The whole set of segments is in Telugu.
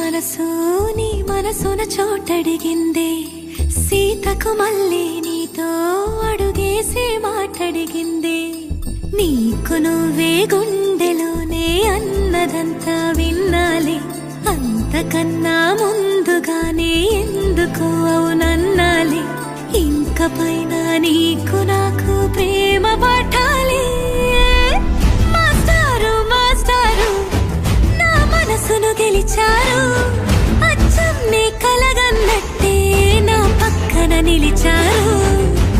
మనసు నీ మనసున చోటడిగిందే సీతకు మళ్ళీ నీతో అడుగేసి మాటడిగిందే నీకు నువ్వే గుండెలోనే అన్నదంతా విన్నాలే అంతకన్నా ముందుగానే ఎందుకు అవునన్నాలే ఇంక పైన నీకు నాకు ప్రేమ పాఠాలే మాస్టారు మాస్టారు నా మనసును గెలిచారు అచ్చం నీ కలగన్నట్టే నా పక్కన నిలిచారు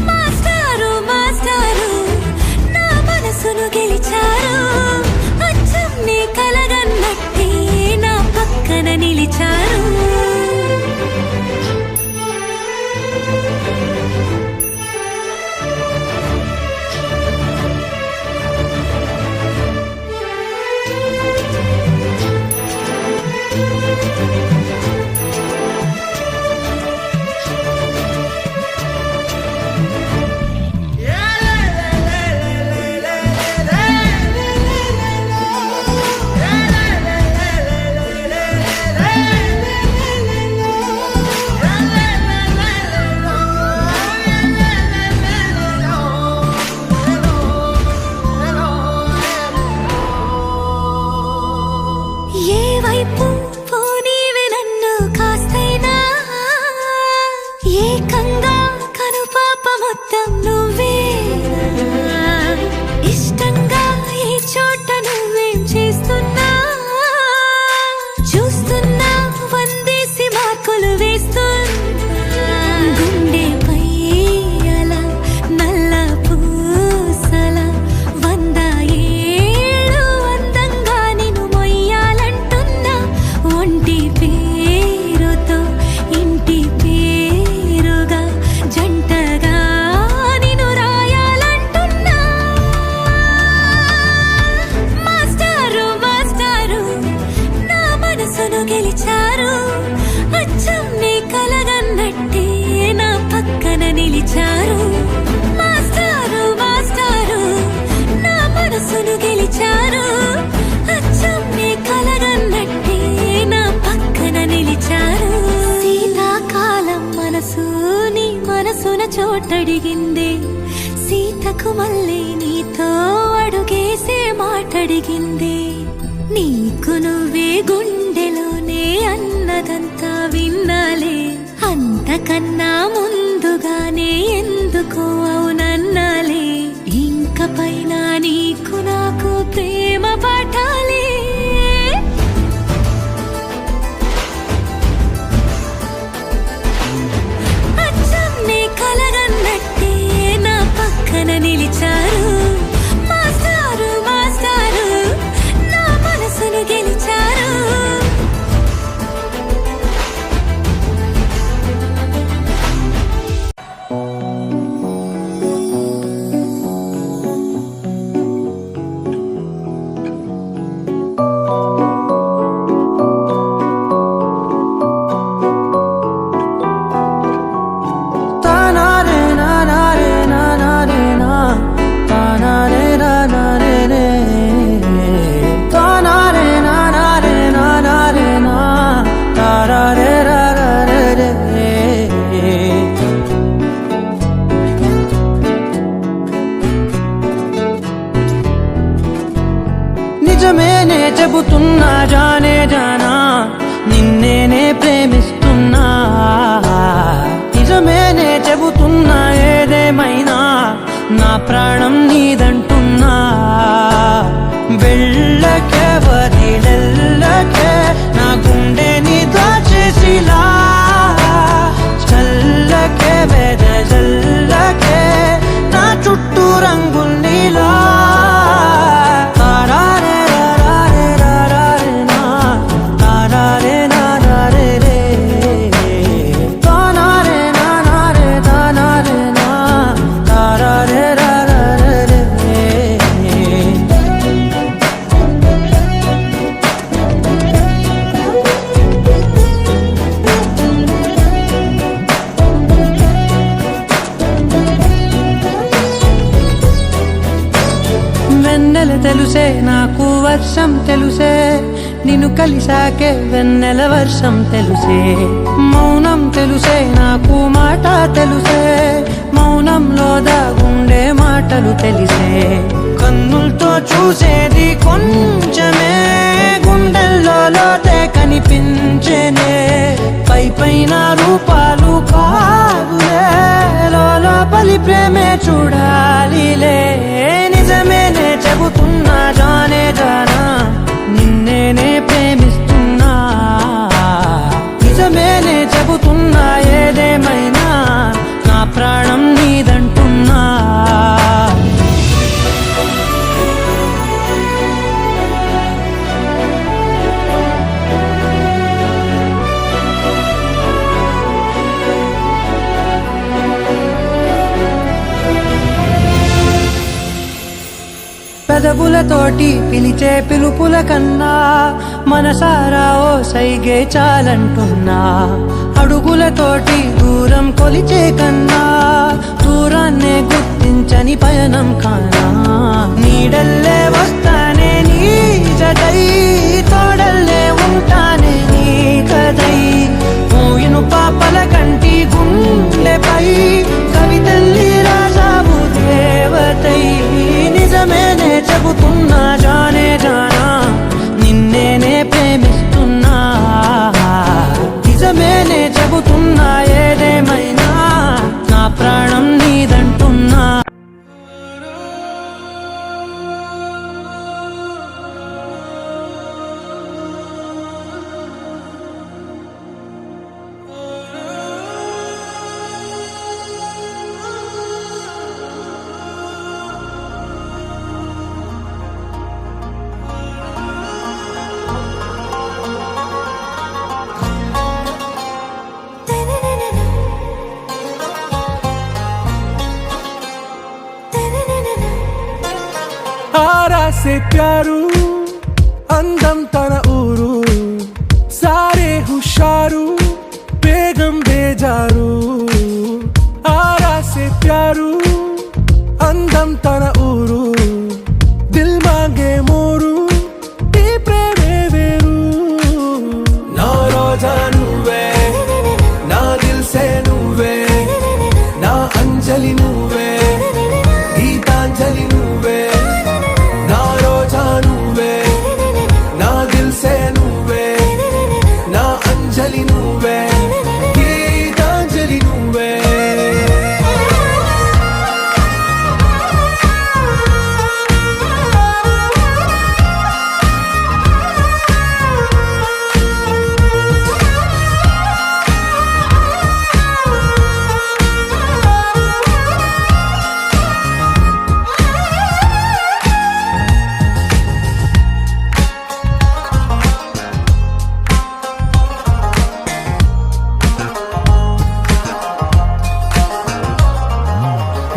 మాస్టారు మాస్టారు నా మనసును గెలిచారు అచ్చం నీ కలగన్నట్టే నా పక్కన నిలిచారు ఏకంగా కనుపాప మొత్తం నువ్వే ఇష్టంగా ఈ చోట నువ్వేం చేస్తున్నా చూస్తున్నా వందేసి మార్కులు వేస్తున్నా గుండెపై అలా నల్ల పూసల 100 ఏళ్ళు అందంగా నిన్ను మొయ్యాలంటున్నా ఒంటి పేరుతో ఇంటి జంటగా నిన్ను రాయాలంటున్నా మాస్టారు మాస్టారు నా మనసును గెలిచారు అచ్చం నీ కలగన్నట్టే నా పక్కన నిలిచారు మాస్టారు మాస్టారు నా మనసును గెలిచారు అచ్చం నీ కలగన్నట్టే నా పక్కన నిలిచారు శీతాకాలం మనసు మనసున చోటడిగిందే సీతకు మళ్ళీ నీతో అడుగేసే మాటడిగిందే నీకు నువ్వే గుండెలోనే అన్నదంతా విన్నాలే అంతకన్నా ముందుగానే ఎందుకు అవునన్నాలే ఇంక పైన నీకు నాకు ప్రేమ పాఠాలే కలగన్నట్టే నా పక్కన నిలిచారు మాస్టారు మాస్టారు నా మనసును గెలిచారు నిజమేనే చెబుతున్నా జానే జానా నిన్నేనే ప్రేమిస్తున్నా నిజమేనే చెబుతున్నా ఏదేమైనా నా ప్రాణం నీదంటున్నా వెళ్ళకే వదిలెల్లకే నా గుండెని దాచేసిలా చల్లకే వెదజల్లకే నా చుట్టూ రంగుల్నిలా తెలుసే నాకు వర్షం తెలుసే నిన్ను కలిసాకే వెన్నెల వర్షం తెలుసే, మౌనం తెలుసే నాకు మాట తెలుసే, మౌనంలో దాగుండే మాటలు తెలిసే, కన్నులతో చూసేది కొంచెమే, గుండెల్లో లోతే కనిపించేనే, పై పైన రూపాలు కాదులే, లోపలి ప్రేమే చూడాలిలే, నిజమేనే చెబుతున్నా జానే జానా, నిన్నేనే ప్రేమిస్తున్నా, నిజమేనే చెబుతున్నా ఏదేమైనా నా ప్రాణం నీదంటున్నా. పెదవులతోటి పిలిచే పిలుపుల కన్నా మనసారా ఓ సైగే చాలంటున్నా, అడుగులతోటి దూరం కొలిచే కన్నా దూరాన్నే గుర్తించని పయనం కానా, నీడల్లే వస్తానే నీ జతై, తోడల్లే ఉంటానే నీ కదై, మూయిను పాపల కంటి గుండెపై కవితల్లి రాజావు దేవతై, నిజమేనే చెబుతున్నా జానే జానా, నిన్నేనే ప్రేమిస్తున్నా, నిజమేనే చెబుతున్నా ఏదేమైనా నా ప్రాణం నీదంటున్నా. आरा से प्यारू అందం తన ఊరు, సారే హుషారు బేగం బేజారు, ఆరా से प्यारू అందం తన ఊరు, దిల్ మాంగే మోరు ఈ ప్రేమే వేరు, నా రోజా నువ్వే, నా దిల్ సే నువ్వే, నా అంజలి నువ్వే, గీతాంజలి నువ్వే, నా రోజా నువ్వే, నా దిల్ సే నువ్వే, నా అంజలి నువ్వే, గీతాంజలి నువ్వే.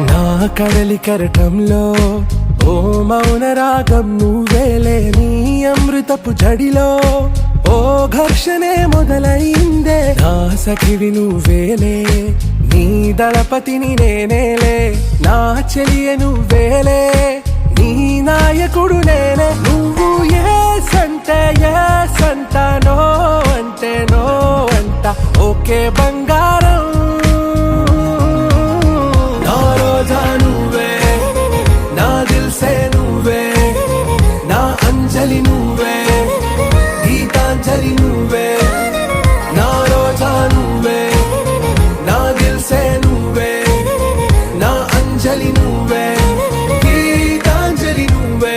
నా కడలి కరటంలో ఓ మౌన రాగం నువ్వేలే, నీ అమృతపు జడిలో ఓ ఘర్షణే మొదలైందే, నా సఖివి నువ్వేలే, నీ దళపతిని నేనేలే, నా చెలియ నువ్వేలే, నీ నాయకుడు నేనే, నువ్వు ఏ సంట నో అంటే నో అంట, ఓకే బంగారం, నా రోజా నువ్వే, నా దిల్ సే నువ్వే, నా అంజలి నువ్వే, గీతాంజలి నువ్వే, నా రోజా నువ్వే, నా దిల్ సే నువ్వే, నా అంజలి నువ్వే, గీతాంజలి నువ్వే.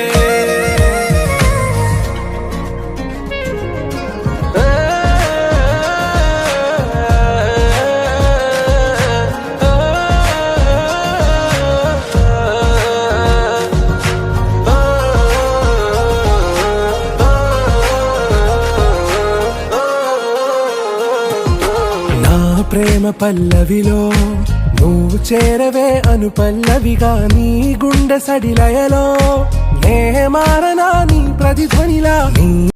ప్రేమ పల్లవిలో నువ్వు చేరవే అను పల్లవిగా, నీ గుండె సడిలయలో నే మారనా నీ ప్రతిధ్వనిలా, నీ